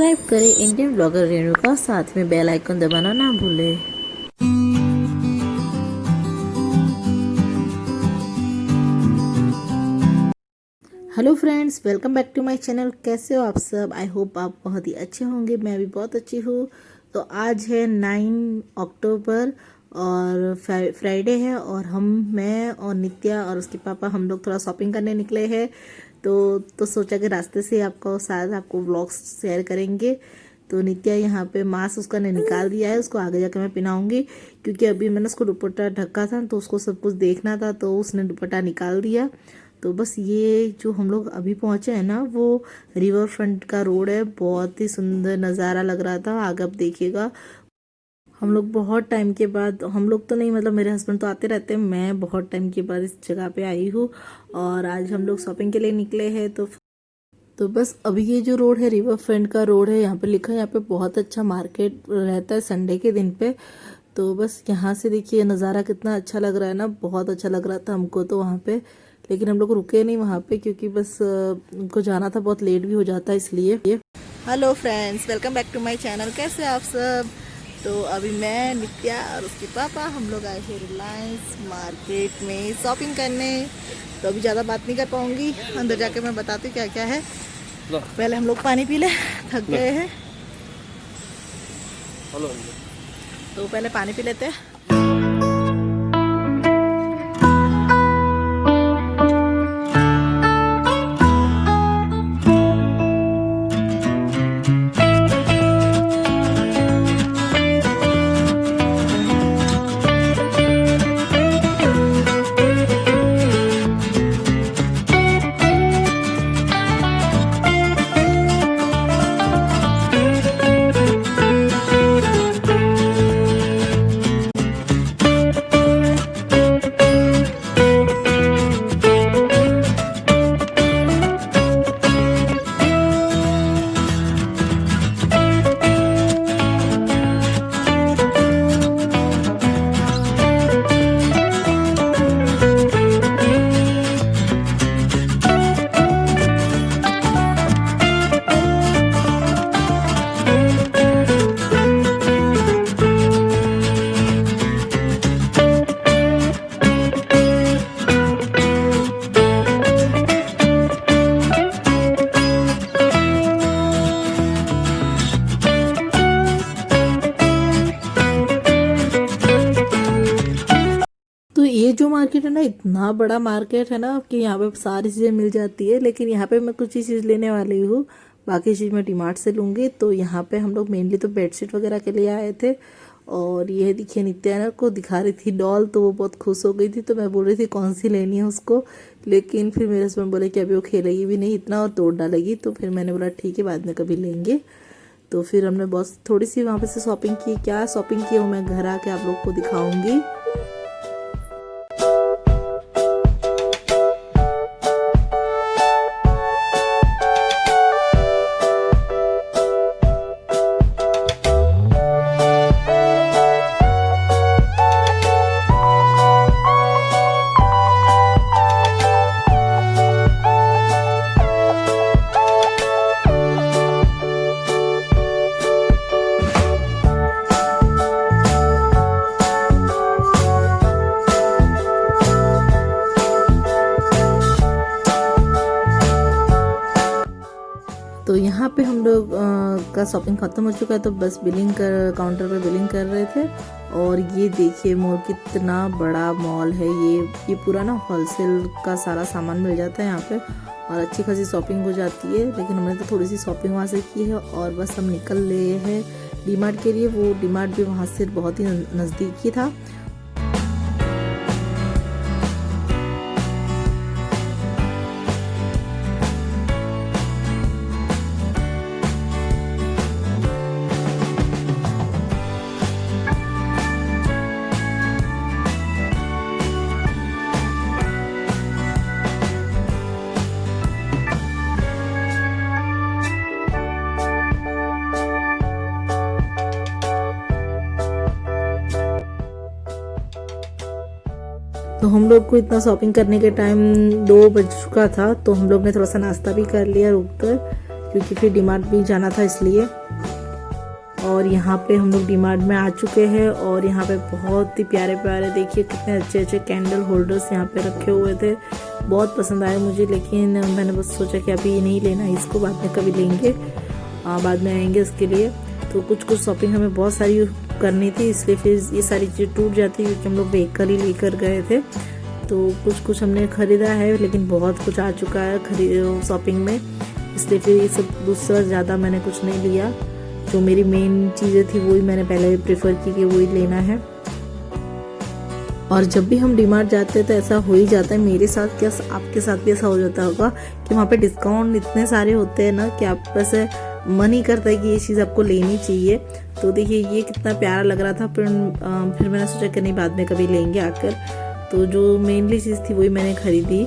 Subscribe करें Indian blogger Renuka, साथ में बेल आइकन दबाना ना भूलें। Hello friends, welcome back to my channel. कैसे हो आप सब? आई होप आप बहुत ही अच्छे होंगे। मैं भी बहुत अच्छी हूँ। तो आज है 9 अक्टूबर और फ्राइडे है और मैं और नित्या और उसके पापा हम लोग थोड़ा शॉपिंग करने निकले हैं। तो सोचा कि रास्ते से आपको साथ आपको व्लॉग्स शेयर करेंगे। तो नित्या यहाँ पे मास्क उसका ने निकाल दिया है, उसको आगे जाकर मैं पहनाऊंगी क्योंकि अभी मैंने उसको दुपट्टा ढका था तो उसको सब कुछ देखना था, तो उसने दुपट्टा निकाल दिया। तो बस ये जो हम लोग अभी पहुंचे हैं ना, वो रिवर फ्रंट का रोड है। बहुत ही सुंदर नज़ारा लग रहा था। आगे आप देखिएगा, हम लोग बहुत टाइम के बाद, हम लोग तो नहीं मतलब मेरे हस्बैंड तो आते रहते हैं, मैं बहुत टाइम के बाद इस जगह पे आई हूँ और आज हम लोग शॉपिंग के लिए निकले हैं। तो बस अभी ये जो रोड है रिवर फ्रंट का रोड है, यहाँ पे लिखा है यहाँ पे बहुत अच्छा मार्केट रहता है संडे के दिन पे। तो बस यहाँ से देखिए नज़ारा कितना अच्छा लग रहा है ना, बहुत अच्छा लग रहा था हमको तो वहाँ पे। लेकिन हम लोग रुके नहीं वहाँ पे क्योंकि बस उनको जाना था, बहुत लेट भी हो जाता है इसलिए। Hello friends, welcome back to my channel. कैसे आप सब? तो अभी मैं, नित्या और उसके पापा हम लोग आए थे रिलायंस मार्केट में शॉपिंग करने। तो अभी ज़्यादा बात नहीं कर पाऊँगी, अंदर जाके मैं बताती हूँ क्या क्या है। पहले हम लोग पानी पी ले, थक गए हैं। तो पहले पानी पी लेते हैं। तो ये जो मार्केट है ना, इतना बड़ा मार्केट है ना कि यहाँ पे सारी चीज़ें मिल जाती है। लेकिन यहाँ पे मैं कुछ ही चीज़ लेने वाली हूँ, बाकी चीज़ मैं डीमार्ट से लूँगी। तो यहाँ पे हम लोग मेनली तो बेडशीट वगैरह के लिए आए थे। और ये देखिए नित्याना को दिखा रही थी डॉल, तो वो बहुत खुश हो गई थी। तो मैं बोल रही थी कौन सी लेनी है उसको, लेकिन फिर मेरे हस्बैंड बोले कि अभी वो खेलेगी भी नहीं इतना और तोड़ डालेगी। तो फिर मैंने बोला ठीक है, बाद में कभी लेंगे। तो फिर हमने बस थोड़ी सी वहाँ पे से शॉपिंग की। क्या शॉपिंग की वो मैं घर आके आप लोग को दिखाऊँगी। तो यहाँ पे हम लोग का शॉपिंग ख़त्म हो चुका है। तो बस काउंटर पे बिलिंग कर रहे थे। और ये देखिए मॉल, कितना बड़ा मॉल है ये पूरा ना होलसेल का सारा सामान मिल जाता है यहाँ पे और अच्छी खासी शॉपिंग हो जाती है। लेकिन हमने तो थोड़ी सी शॉपिंग वहाँ से की है और बस हम निकल रहे हैं डीमार्ट के लिए। वो डीमार्ट भी वहाँ से बहुत ही नज़दीकी था। तो हम लोग को इतना शॉपिंग करने के टाइम 2 बज चुका था। तो हम लोग ने थोड़ा सा नाश्ता भी कर लिया रुक कर, क्योंकि फिर डीमार्ट भी जाना था इसलिए। और यहाँ पे हम लोग डीमार्ट में आ चुके हैं और यहाँ पे बहुत ही प्यारे प्यारे, देखिए कितने अच्छे अच्छे कैंडल होल्डर्स यहाँ पे रखे हुए थे। बहुत पसंद आए मुझे, लेकिन मैंने बस सोचा कि अभी नहीं लेना है इसको, बाद में कभी लेंगे, बाद में आएंगे उसके लिए। तो कुछ शॉपिंग हमें बहुत सारी करनी थी, इसलिए फिर ये सारी चीज़ टूट जाती क्योंकि हम लोग व्हीकल ही लेकर गए थे। तो कुछ हमने ख़रीदा है, लेकिन बहुत कुछ आ चुका है शॉपिंग में, इसलिए फिर ये सब दूसरा ज़्यादा मैंने कुछ नहीं लिया। जो मेरी मेन चीज़ें थी वही मैंने पहले भी प्रेफर की कि वही लेना है। और जब भी हम डीमार्ट जाते हैं तो ऐसा हो ही जाता है, मेरे साथ क्या आपके साथ भी ऐसा हो जाता होगा कि वहाँ पे डिस्काउंट इतने सारे होते हैं ना कि आप बस मन ही करता है कि ये चीज़ आपको लेनी चाहिए। तो देखिए ये कितना प्यारा लग रहा था, फिर मैंने सोचा कि नहीं बाद में कभी लेंगे आकर। तो जो मेनली चीज़ थी वही मैंने खरीदी।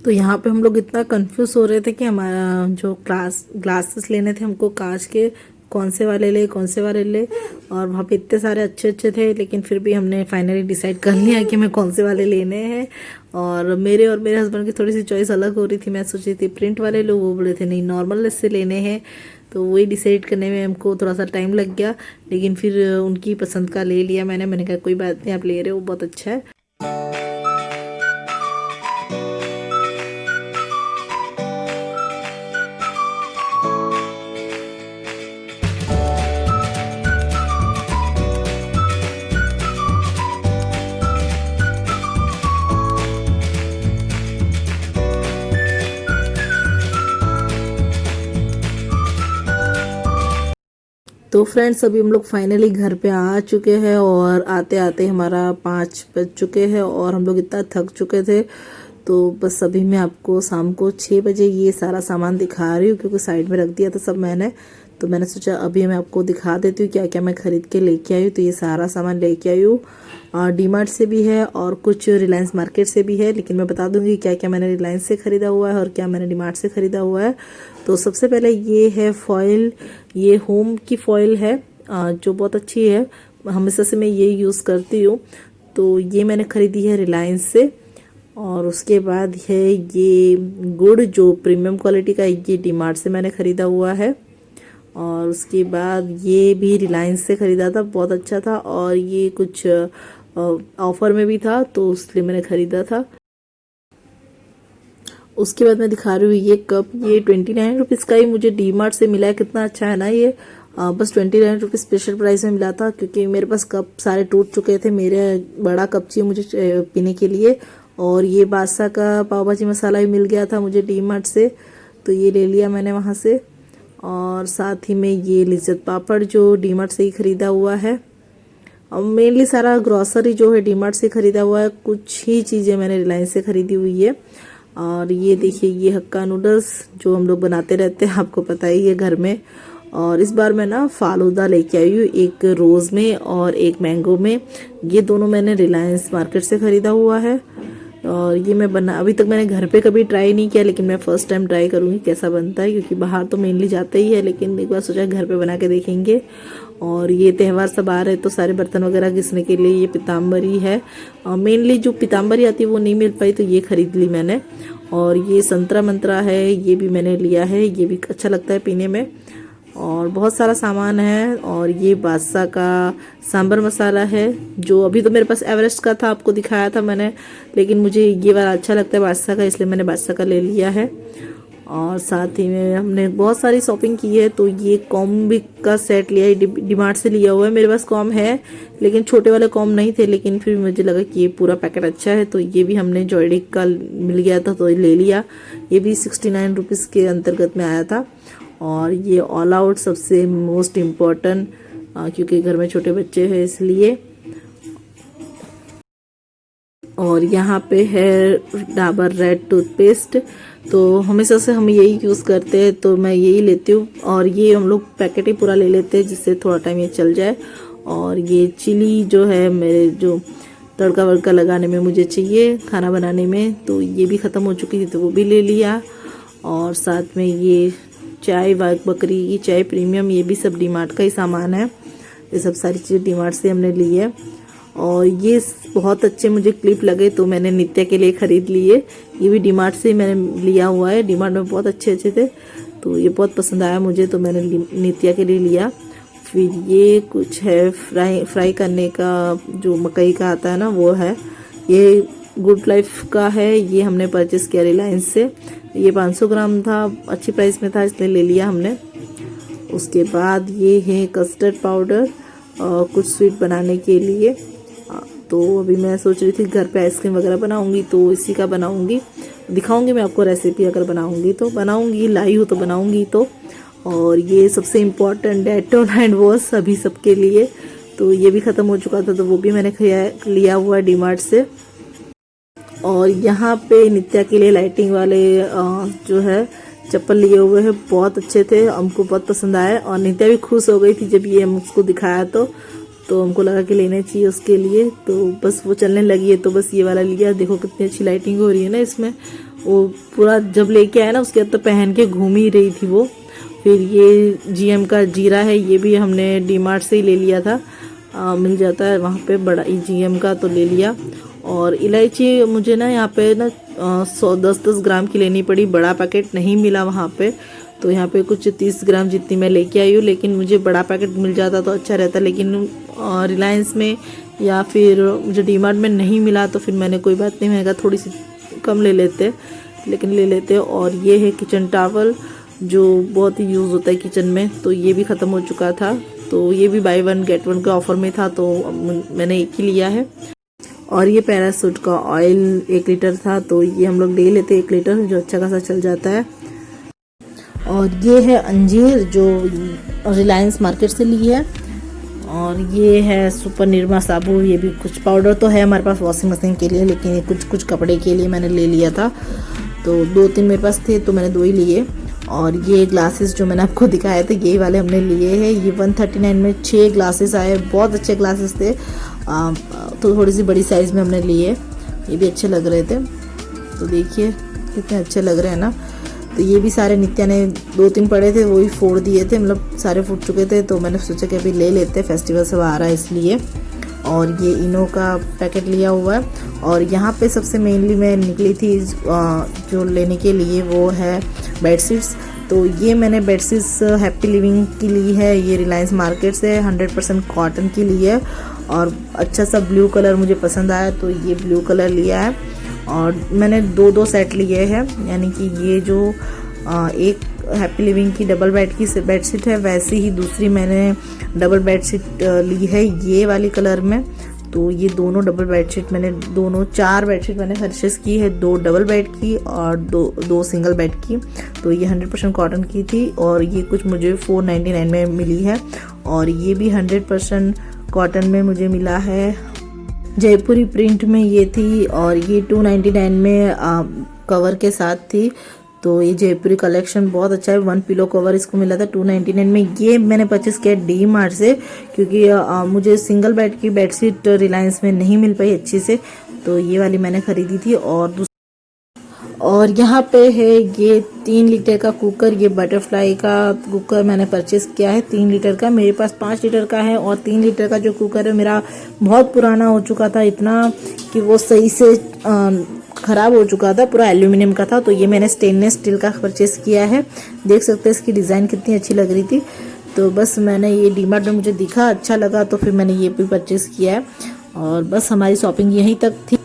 तो यहाँ पे हम लोग इतना कंफ्यूज हो रहे थे कि हमारा जो ग्लासेस लेने थे हमको कांच के, कौन से वाले ले। और वहाँ पे इतने सारे अच्छे अच्छे थे, लेकिन फिर भी हमने फाइनली डिसाइड कर लिया कि हमें कौन से वाले लेने हैं। और मेरे हस्बैंड की थोड़ी सी चॉइस अलग हो रही थी, मैं सोची थी प्रिंट वाले लो, वो बोले थे नहीं नॉर्मल से लेने हैं। तो वही डिसाइड करने में हमको थोड़ा सा टाइम लग गया, लेकिन फिर उनकी पसंद का ले लिया मैंने कहा कोई बात नहीं, आप ले रहे हो बहुत अच्छा है। तो फ्रेंड्स अभी हम लोग फाइनली घर पे आ चुके हैं और आते आते हमारा 5 बज चुके हैं और हम लोग इतना थक चुके थे। तो बस अभी मैं आपको शाम को 6 बजे ये सारा सामान दिखा रही हूँ, क्योंकि साइड में रख दिया था सब मैंने। तो मैंने सोचा अभी मैं आपको दिखा देती हूँ क्या क्या मैं खरीद के लेके आई हूँ। तो ये सारा सामान लेके आई हूँ, डीमार्ट से भी है और कुछ रिलायंस मार्केट से भी है, लेकिन मैं बता दूंगी क्या क्या मैंने रिलायंस से ख़रीदा हुआ है और क्या मैंने डीमार्ट से ख़रीदा हुआ है। तो सबसे पहले ये है फॉइल, ये होम की फॉइल है जो बहुत अच्छी है, हमेशा से मैं ये यूज़ करती हूँ। तो ये मैंने ख़रीदी है रिलायंस से। और उसके बाद है ये गुड़ जो प्रीमियम क्वालिटी का, ये डीमार्ट से मैंने ख़रीदा हुआ है। और उसके बाद ये भी रिलायंस से ख़रीदा था, बहुत अच्छा था और ये कुछ ऑफ़र में भी था तो इसलिए मैंने ख़रीदा था। उसके बाद मैं दिखा रही हूँ ये कप, ये 29 रुपीज़ का ही मुझे डीमार्ट से मिला है। कितना अच्छा है ना ये, बस 29 रुपीज़ स्पेशल प्राइस में मिला था, क्योंकि मेरे पास कप सारे टूट चुके थे। मेरे बड़ा कप चाहिए मुझे पीने के लिए। और ये बादशाह का पाव भाजी मसाला भी मिल गया था मुझे डी मार्ट से, तो ये ले लिया मैंने वहाँ से। और साथ ही में ये लिज्जत पापड़ जो डी मार्ट से ही ख़रीदा हुआ है। और मेनली सारा ग्रॉसरी जो है डी मार्ट से ख़रीदा हुआ है, कुछ ही चीज़ें मैंने रिलायंस से ख़रीदी हुई है। और ये देखिए ये हक्का नूडल्स जो हम लोग बनाते रहते हैं, आपको पता ही है घर में। और इस बार मैं ना फालूदा लेके आई हूँ, एक रोज़ में और एक मैंगो में। ये दोनों मैंने रिलायंस मार्केट से ख़रीदा हुआ है। और ये मैं अभी तक मैंने घर पे कभी ट्राई नहीं किया, लेकिन मैं फ़र्स्ट टाइम ट्राई करूँगी कैसा बनता है, क्योंकि बाहर तो मेनली जाता ही है, लेकिन एक बार सोचा घर पे बना के देखेंगे। और ये त्यौहार सब आ रहे हैं, तो सारे बर्तन वगैरह घिसने के लिए ये पीताम्बरी है। मेनली जो पीताम्बरी आती है वो नहीं मिल पाई, तो ये ख़रीद ली मैंने। और ये संतरा मंत्रा है, ये भी मैंने लिया है, ये भी अच्छा लगता है पीने में। और बहुत सारा सामान है। और ये बादशाह का सांभर मसाला है, जो अभी तो मेरे पास एवरेस्ट का था, आपको दिखाया था मैंने, लेकिन मुझे ये वाला अच्छा लगता है बादशाह का, इसलिए मैंने बादशाह का ले लिया है। और साथ ही में हमने बहुत सारी शॉपिंग की है। तो ये कॉम भी का सेट लिया है, डी मार्ट से लिया हुआ है। मेरे पास कॉम है, लेकिन छोटे वाले कॉम नहीं थे, लेकिन फिर मुझे लगा कि ये पूरा पैकेट अच्छा है, तो ये भी हमने जॉयडिक का मिल गया था तो ले लिया। ये भी 69 रुपीज़ के अंतर्गत में आया था। और ये ऑल आउट सबसे मोस्ट इम्पॉर्टेंट, क्योंकि घर में छोटे बच्चे हैं इसलिए। और यहाँ पे है डाबर रेड टूथपेस्ट, तो हमेशा से हम यही यूज़ करते हैं, तो मैं यही लेती हूँ। और ये हम लोग पैकेट ही पूरा ले लेते हैं, जिससे थोड़ा टाइम ये चल जाए। और ये चिली जो है मेरे जो तड़का वड़का लगाने में मुझे चाहिए खाना बनाने में, तो ये भी ख़त्म हो चुकी थी, तो वो भी ले लिया। और साथ में ये चाय वाग बकरी की चाय प्रीमियम, ये भी सब डी मार्ट का ही सामान है। ये सब सारी चीज़ें डी मार्ट से हमने ली है। और ये बहुत अच्छे मुझे क्लिप लगे, तो मैंने नित्या के लिए ख़रीद लिए। ये भी डी मार्ट से मैंने लिया हुआ है, डी मार्ट में बहुत अच्छे अच्छे थे, तो ये बहुत पसंद आया मुझे, तो मैंने नित्या के लिए लिया। फिर ये कुछ है फ्राई करने का, जो मकई का आता है ना, वो है। ये गुड लाइफ का है, ये हमने परचेस किया रिलायंस से। ये 500 ग्राम था, अच्छी प्राइस में था, इसलिए ले लिया हमने। उसके बाद ये है कस्टर्ड पाउडर, कुछ स्वीट बनाने के लिए। तो अभी मैं सोच रही थी घर पे आइसक्रीम वगैरह बनाऊंगी, तो इसी का बनाऊंगी, दिखाऊंगी मैं आपको रेसिपी। अगर बनाऊंगी तो बनाऊंगी, लाई हूँ तो बनाऊंगी तो। और ये सबसे इम्पॉर्टेंट डेटॉल हैंड वॉश अभी सबके लिए, तो ये भी ख़त्म हो चुका था, तो वो भी मैंने लिया हुआ डी मार्ट से। और यहाँ पे नित्या के लिए लाइटिंग वाले जो है चप्पल लिए हुए हैं, बहुत अच्छे थे, हमको बहुत पसंद आए। और नित्या भी खुश हो गई थी जब ये हम उसको दिखाया, तो हमको लगा कि लेने चाहिए उसके लिए, तो बस वो चलने लगी है, तो बस ये वाला लिया। देखो कितनी अच्छी लाइटिंग हो रही है ना इसमें। वो पूरा जब लेके आया ना, उसके बाद तो पहन के घूम ही रही थी वो। फिर ये जीएम का जीरा है, ये भी हमने डी मार्ट से ही ले लिया था, मिल जाता है वहाँ पे बड़ा जीएम का, तो ले लिया। और इलायची मुझे ना यहाँ पे ना 110 ग्राम की लेनी पड़ी, बड़ा पैकेट नहीं मिला वहाँ पे, तो यहाँ पे कुछ 30 ग्राम जितनी मैं लेके आई हूँ। लेकिन मुझे बड़ा पैकेट मिल जाता तो अच्छा रहता, लेकिन रिलायंस में या फिर मुझे डी मार्ट में नहीं मिला, तो फिर मैंने कोई बात नहीं, मैंने कहा थोड़ी सी कम ले लेते, लेकिन ले लेते। और ये है किचन टावल, जो बहुत ही यूज़ होता है किचन में, तो ये भी ख़त्म हो चुका था, तो ये भी बाय 1 गेट 1 के ऑफर में था, तो मैंने एक ही लिया है। और ये पैरासूट का ऑयल 1 लीटर था, तो ये हम लोग ले लेते 1 लीटर, जो अच्छा खासा चल जाता है। और ये है अंजीर, जो रिलायंस मार्केट से ली है। और ये है सुपर निर्मा साबुन, ये भी कुछ पाउडर तो है हमारे पास वॉशिंग मशीन के लिए, लेकिन ये कुछ कपड़े के लिए मैंने ले लिया था, तो 2-3 मेरे पास थे, तो मैंने 2 ही लिए। और ये ग्लासेस जो मैंने आपको दिखाए थे, यही वाले हमने लिए हैं। ये 139 में 6 ग्लासेस आए, बहुत अच्छे ग्लासेस थे, तो थोड़ी सी बड़ी साइज़ में हमने लिए, ये भी अच्छे लग रहे थे। तो देखिए कितने अच्छे लग रहे हैं ना। तो ये भी सारे नित्या ने 2-3 पड़े थे, वही फोड़ दिए थे, मतलब सारे फूट चुके थे, तो मैंने सोचा कि अभी ले लेते, फेस्टिवल सब आ रहा है इसलिए। और ये इनो का पैकेट लिया हुआ है। और यहाँ पे सबसे मेनली मैं निकली थी जो लेने के लिए, वो है बेडशीट्स। तो ये मैंने बेडशीट्स हैप्पी लिविंग की ली है, ये रिलायंस मार्केट से 100% कॉटन की ली है। और अच्छा सा ब्लू कलर मुझे पसंद आया, तो ये ब्लू कलर लिया है। और मैंने 2-2 सेट लिए हैं, यानी कि ये जो एक हैप्पी लिविंग की डबल बेड की बेडशीट है, वैसी ही दूसरी मैंने डबल बेडशीट ली है ये वाली कलर में। तो ये दोनों डबल बेडशीट मैंने 4 बेडशीट मैंने परचेस की है, 2 डबल बेड की और दो सिंगल बेड की। तो ये 100% कॉटन की थी और ये कुछ मुझे 499 में मिली है। और ये भी 100% कॉटन में मुझे मिला है, जयपुरी प्रिंट में ये थी और ये 299 में कवर के साथ थी। तो ये जयपुरी कलेक्शन बहुत अच्छा है। 1 पिलो कवर इसको मिला था 299 में। ये मैंने परचेस किया डी मार्ट से, क्योंकि मुझे सिंगल बेड की बेडशीट रिलायंस में नहीं मिल पाई अच्छी से, तो ये वाली मैंने खरीदी थी। और यहाँ पे है ये 3 लीटर का कुकर, ये बटरफ्लाई का कुकर मैंने परचेस किया है 3 लीटर का। मेरे पास 5 लीटर का है और 3 लीटर का जो कुकर है मेरा बहुत पुराना हो चुका था, इतना कि वो सही से ख़राब हो चुका था, पूरा एल्यूमिनियम का था। तो ये मैंने स्टेनलेस स्टील का परचेस किया है। देख सकते हैं इसकी डिज़ाइन कितनी अच्छी लग रही थी। तो बस मैंने ये डीमार्ट में मुझे दिखा, अच्छा लगा, तो फिर मैंने ये भी परचेस किया है। और बस हमारी शॉपिंग यहीं तक थी।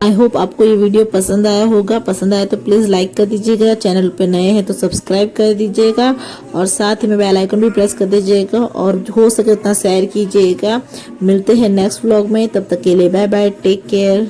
आई होप आपको ये वीडियो पसंद आया होगा। पसंद आया तो प्लीज़ लाइक कर दीजिएगा, चैनल पे नए हैं तो सब्सक्राइब कर दीजिएगा और साथ ही में बेल आइकन भी प्रेस कर दीजिएगा और हो सके उतना शेयर कीजिएगा। मिलते हैं नेक्स्ट व्लॉग में, तब तक के लिए बाय बाय, टेक केयर।